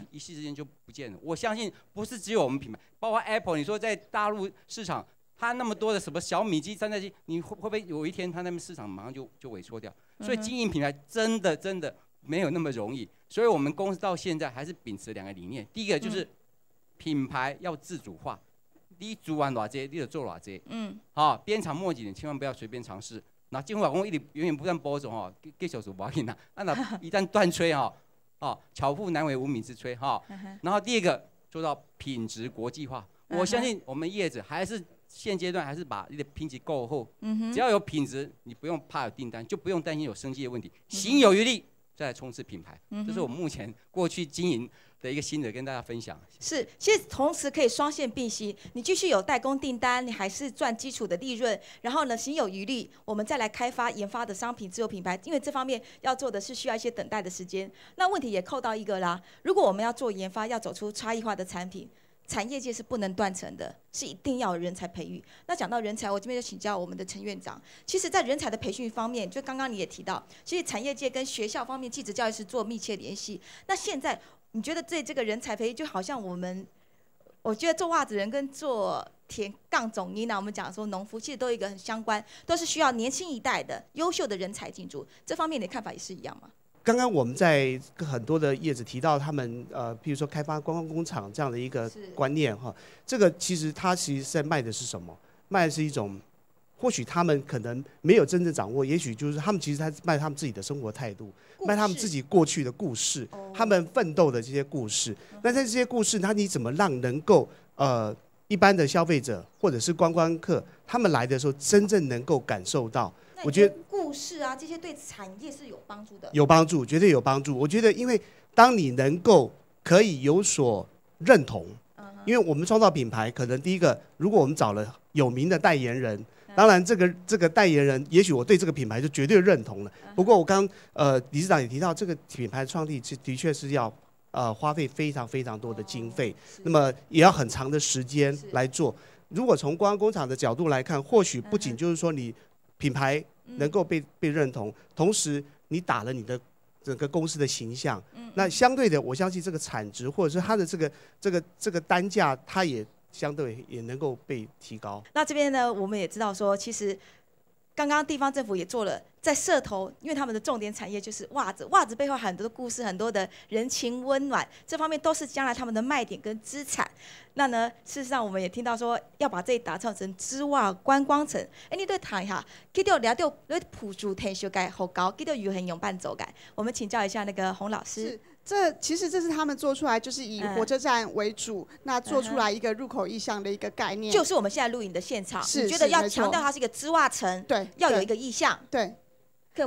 一夕之间就不见了。我相信不是只有我们品牌，包括 Apple， 你说在大陆市场，它那么多的什么小米机、山寨机，你会不会有一天它那边市场马上就萎缩掉？所以经营品牌真的没有那么容易。所以我们公司到现在还是秉持2个理念，第一个就是品牌要自主化，你做完偌济，你就做偌济。鞭长莫及，千万不要随便尝试。那政府老公一直源源不断播种继续做不要紧啦。那一旦断吹巧妇难为无米之炊然后第二个做到品质国际化。我相信我们业者还是现阶段还是把你的品质够厚，只要有品质，你不用怕有订单，就不用担心有生计的问题，行有余力再来冲刺品牌。这是我目前过去经营的一个心得跟大家分享。是，其实同时可以双线并行，你继续有代工订单，你还是赚基础的利润，然后呢，行有余力，我们再来开发研发的商品自有品牌，因为这方面要做的是需要一些等待的时间。那问题也扣到一个啦，如果我们要做研发，要走出差异化的产品，产业界是不能断层的，是一定要有人才培育。那讲到人才，我这边就请教我们的陈院长。其实，在人才的培训方面，就刚刚你也提到，其实产业界跟学校方面，技职教育是做密切联系。那现在你觉得对这个人才培育，就好像我觉得做袜子人跟做田杠种音我们讲说农夫，其实都有一个很相关，都是需要年轻一代的优秀的人才进驻。这方面你的看法也是一样吗？刚刚我们在很多的业者提到他们比如说开发观光工厂这样的一个观念这个其实他其实在卖的是什么？卖的是一种，或许他们可能没有真正掌握，也许就是他们其实在卖他们自己的生活态度，卖他们自己过去的故事，他们奋斗的这些故事。那在这些故事，你怎么让能够一般的消费者或者是观光客，他们来的时候真正能够感受到？我觉得故事啊，这些对产业是有帮助的。有帮助，绝对有帮助。我觉得，因为当你能够可以有所认同，因为我们创造品牌，可能第一个，如果我们找了有名的代言人，当然这个代言人，也许我对这个品牌就绝对认同了。不过我刚理事长也提到，这个品牌创立的确是要花费非常非常多的经费，那么也要很长的时间来做。如果从观光工厂的角度来看，或许不仅就是说你品牌能够被认同，同时你打了你的整个公司的形象，那相对的，我相信这个产值或者是它的这个单价，它也相对也能够被提高。那这边呢，我们也知道说，其实刚刚地方政府也做了在社头，因为他们的重点产业就是袜子，袜子背后很多的故事，很多的人情温暖，这方面都是将来他们的卖点跟资产。那呢，事实上我们也听到说要把这里打造成织袜观光城。哎，你对谈一下，记得聊到你辅助退休该好高，记得有很勇办走改。我们请教一下那个洪老师。其实这是他们做出来，就是以火车站为主，那做出来一个入口意象的一个概念。就是我们现在录影的现场，是你觉得要强调它是一个织袜城，对，要有一个意象，对。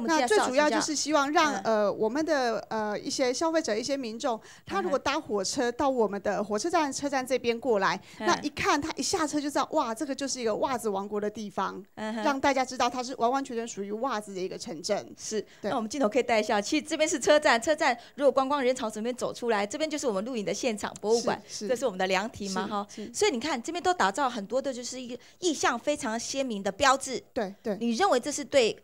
那最主要就是希望让我们的一些消费者、一些民众，他如果搭火车到我们的火车站车站这边过来，那一看他一下车就知道，哇，这个就是一个袜子王国的地方，让大家知道它是完完全全属于袜子的一个城镇。是，那我们镜头可以带一下，其实这边是车站，车站如果观光人潮从这边走出来，这边就是我们录影的现场博物馆，这是我们的凉亭嘛哈。所以你看这边都打造很多的就是一个意象非常鲜明的标志。对对，你认为这是对？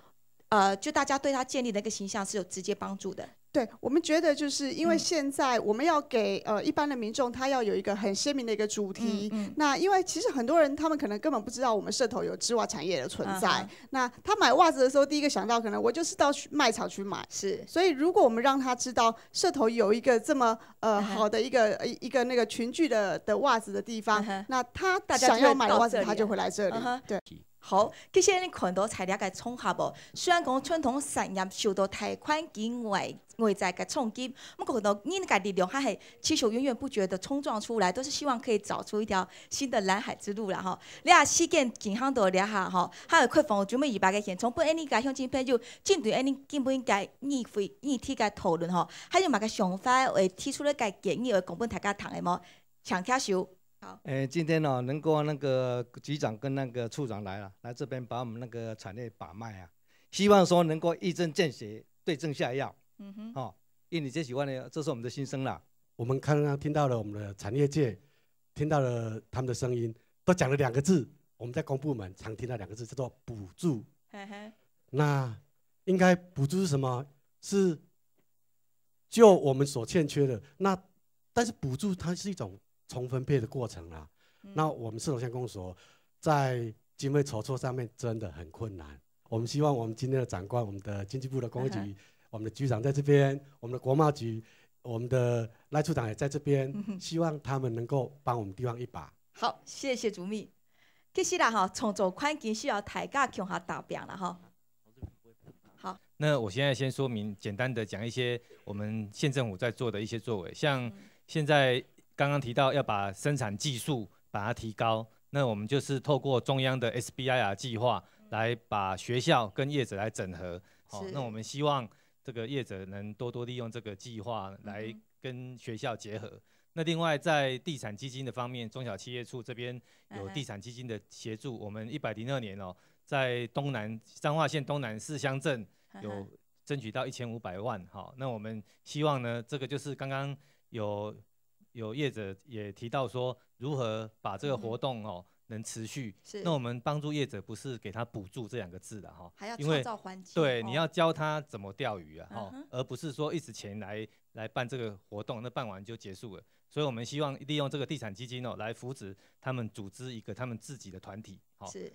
就大家对他建立的一个形象是有直接帮助的。对，我们觉得就是因为现在我们要给一般的民众，他要有一个很鲜明的一个主题。那因为其实很多人他们可能根本不知道我们社头有织袜产业的存在。那他买袜子的时候，第一个想到可能我就是到卖场去买。是。所以如果我们让他知道社头有一个这么好的一个那个群聚的袜子的地方，那他想要买袜子，他就会来这里。对。好，其实你看到材料嘅综合无，虽然讲传统产业受到贷款境外在嘅冲击，不过看到你嘅力量还系持续源源不绝的冲撞出来，都是希望可以找出一条新的蓝海之路啦吼。你啊事件健康度了下吼，还有开放准备200个现场，本安尼嘅乡亲朋友针对安尼基本嘅议题嘅讨论吼，还有嘛个想法会提出了嘅建议，会讲本大家谈的么？想听收。今天呢，能够那个局长跟那个处长来这边把我们那个产业把脉啊，希望说能够一针见血，对症下药。因为你最喜欢的，这是我们的心声啦。我们刚刚听到了我们的产业界，听到了他们的声音，都讲了2个字，我们在公部门常听到2个字，叫做补助。那应该补助是什么？是就我们所欠缺的。那但是补助它是一种重分配的过程啦。那我们社头乡公所在经费筹措上面真的很困难。我们希望我们今天的长官，我们的经济部的工业局，我们的局长在这边，我们的国贸局，我们的赖处长也在这边，希望他们能够帮我们地方一把。好，谢谢主秘。其实啦哈，创造环境需要大家共下达标了哈。好，那我现在先说明，简单的讲一些我们县政府在做的一些作为，像现在刚刚提到要把生产技术把它提高，那我们就是透过中央的 SBIR 计划来把学校跟业者来整合。那我们希望这个业者能多多利用这个计划来跟学校结合。那另外在地产基金的方面，中小企业处这边有地产基金的协助，我们102年在东南彰化县东南4乡镇有争取到1500万。那我们希望呢，这个就是刚刚有业者也提到说，如何把这个活动能持续。那我们帮助业者不是给他补助这2个字的还要创造环境。对，你要教他怎么钓鱼啊，而不是说一直钱来办这个活动，那办完就结束了。所以我们希望利用这个地产基金来扶持他们组织一个他们自己的团体。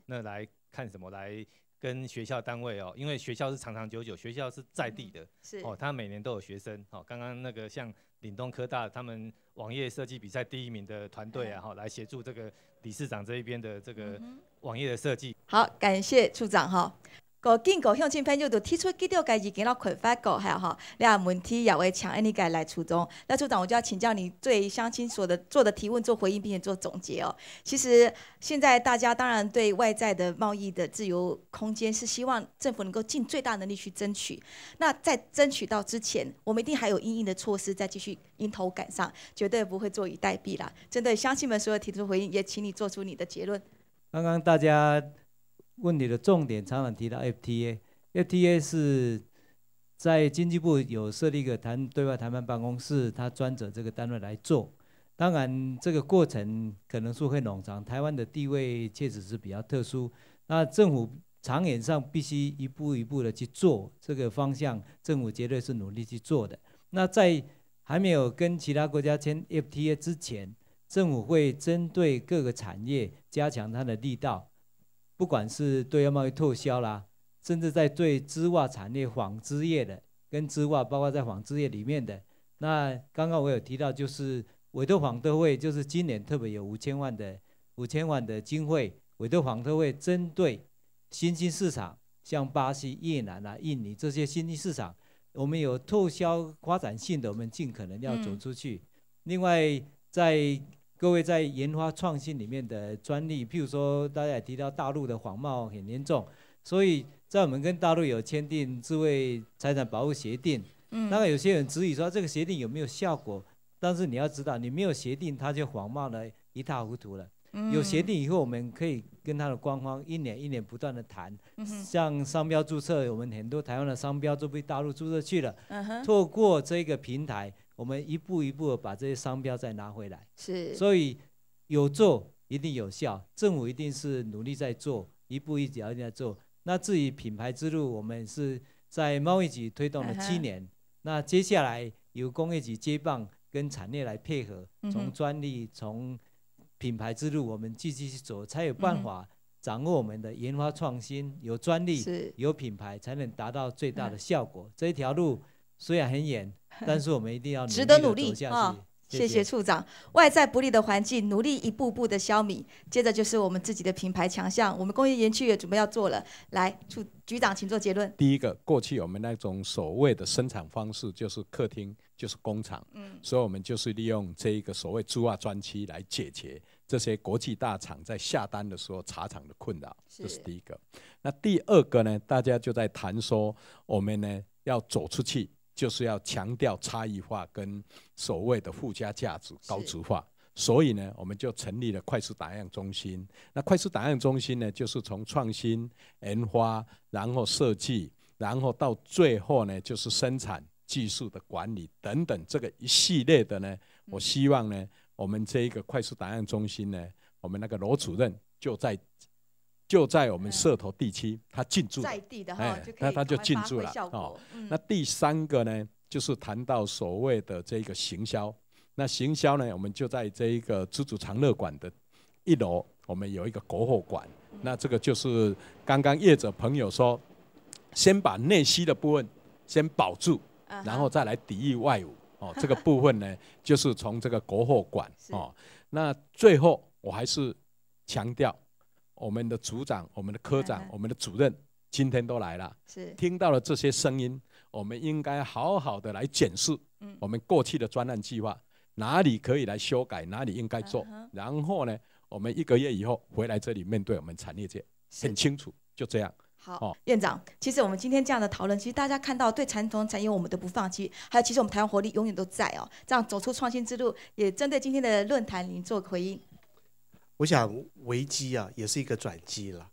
那来看什么来跟学校单位因为学校是长长久久，学校是在地的，他每年都有学生。刚刚那个像岭东科大他们网页设计比赛第1名的团队来协助这个理事长这一边的这个网页的设计。好，感谢处长哈。个警告乡亲朋友，就提出几条个意见了，开发过还有哈，你啊问题也会请你来处中。那处长，我就要请教你对乡亲做的提问做回应，并且做总结哦。其实现在大家当然对外在的贸易的自由空间是希望政府能够尽最大能力去争取。那在争取到之前，我们一定还有因应的措施再继续迎头赶上，绝对不会坐以待毙啦。针对乡亲们所有提出回应，也请你做出你的结论。刚刚大家问题的重点常常提到 FTA 是在经济部有设立一个对外谈判办公室，他专责这个单位来做。当然这个过程可能是会冗长，台湾的地位确实是比较特殊，那政府长远上必须一步一步的去做这个方向，政府绝对是努力去做的。那在还没有跟其他国家签 FTA 之前，政府会针对各个产业加强它的力道，不管是对外贸易脱销啦，甚至在对织袜产业、纺织业的，跟织袜包括在纺织业里面的。那刚刚我有提到，就是委托纺特会，就是今年特别有5000万的经费，委托纺特会针对新兴市场，像巴西、越南啊、印尼这些新兴市场，我们有拓销发展性的，我们尽可能要走出去。另外，各位在研发创新里面的专利，譬如说大家也提到大陆的仿冒很严重，所以在我们跟大陆有签订智慧财产保护协定。那有些人质疑说这个协定有没有效果，但是你要知道，你没有协定，它就仿冒了一塌糊涂了。有协定以后，我们可以跟它的官方一年不断的谈。像商标注册，我们很多台湾的商标都被大陆注册去了。透过这个平台，我们一步一步的把这些商标再拿回来。是。所以有做一定有效，政府一定是努力在做，一步一脚印在做。那至于品牌之路，我们是在贸易局推动了7年。那接下来由工业局接棒，跟产业来配合，从专利、从品牌之路，我们继续去走，才有办法掌握我们的研发创新，有专利、有品牌，才能达到最大的效果。这一条路虽然很远，但是我们一定要值得努力走下去。谢谢处长。外在不利的环境，努力一步步的消弭。接着就是我们自己的品牌强项，我们工业园区也准备要做了。来，局长请做结论。第一个，过去我们那种所谓的生产方式就是客厅，就是工厂，所以我们就是利用这一个所谓织袜专区来解决这些国际大厂在下单的时候茶厂的困扰，这是第一个。那第二个呢，大家就在谈说，我们呢要走出去。就是要强调差异化跟所谓的附加价值高值化，所以呢，我们就成立了快速打样中心。那快速打样中心呢，就是从创新、研发，然后设计，然后到最后呢，就是生产技术的管理等等这个一系列的呢。我希望呢，我们这一个快速打样中心呢，我们那个罗主任就在我们社头地区，他进驻，在地的哈，那他就进驻了哦。那第三个呢，就是谈到所谓的这个行销。那行销呢，我们就在这一个知足常乐馆的1楼，我们有一个国货馆。那这个就是刚刚业者朋友说，先把内需的部分先保住，然后再来抵御外侮哦。这个部分呢，就是从这个国货馆哦。那最后我还是强调。我们的组长、我们的科长、我们的主任今天都来了，听到了这些声音，我们应该好好的来检视我们过去的专案计划，哪里可以来修改，哪里应该做，然后呢，我们1个月以后回来这里面对我们产业界，很清楚，就这样。好，院长，其实我们今天这样的讨论，其实大家看到对传统产业我们都不放弃，还有其实我们台湾活力永远都在哦，这样走出创新之路，也针对今天的论坛您做回应。我想危机啊，也是一个转机了。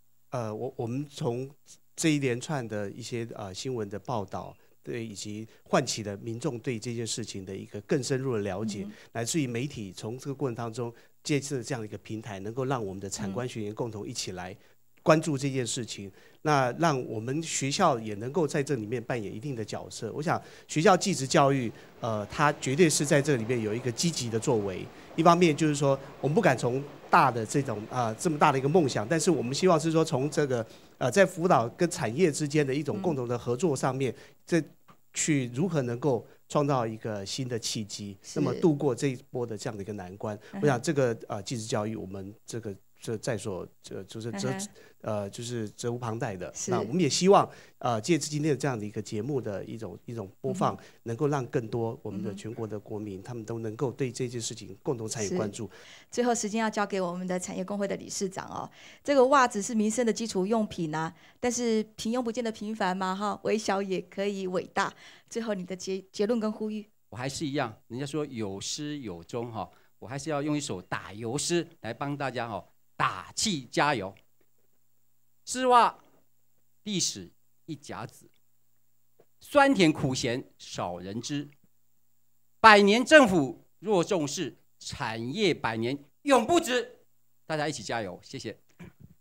我们从这一连串的一些新闻的报道，对，以及唤起了民众对这件事情的一个更深入的了解，乃至于媒体从这个过程当中借助这样的一个平台，能够让我们的产官学研共同一起来关注这件事情，那让我们学校也能够在这里面扮演一定的角色。我想学校技职教育，它绝对是在这里面有一个积极的作为。一方面就是说，我们不敢从大的这种这么大的一个梦想，但是我们希望是说从这个在辅导跟产业之间的一种共同的合作上面，这去如何能够创造一个新的契机，那么度过这一波的这样的一个难关。我想这个技职教育，我们这在所就是责无旁贷的。那我们也希望借今天的这样的一个节目的一种播放，能够让更多我们的全国的国民，他们都能够对这件事情共同参与关注。最后时间要交给我们的产业工会的理事长哦。这个袜子是民生的基础用品啊，但是平庸不见得平凡嘛哈，微小也可以伟大。最后你的结论跟呼吁。我还是一样，人家说有始有终哈，我还是要用一首打油诗来帮大家打气加油。丝袜历史一甲子，酸甜苦咸少人知。100年政府若重视，产业100年永不止。大家一起加油，谢谢。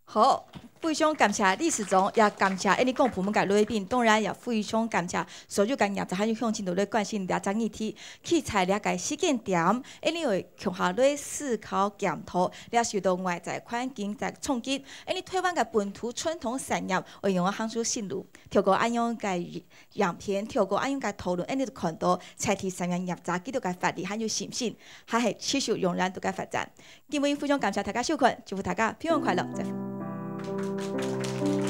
好。非常感谢理事长，也感谢你讲部门嘅来宾，当然也非常感谢所有嘅业者，还有向前头咧关心了争议题，器材了解事件点，你会向下来思考检讨，了受到外在环境在冲击，你台湾嘅本土传统产业会用行出新路，透过安样嘅样片，透过安样嘅讨论，你就看到菜体产业业者几多嘅法律还有信心，还系持续容忍度嘅发展。今日非常感谢大家收看，祝福大家平安快乐，再会。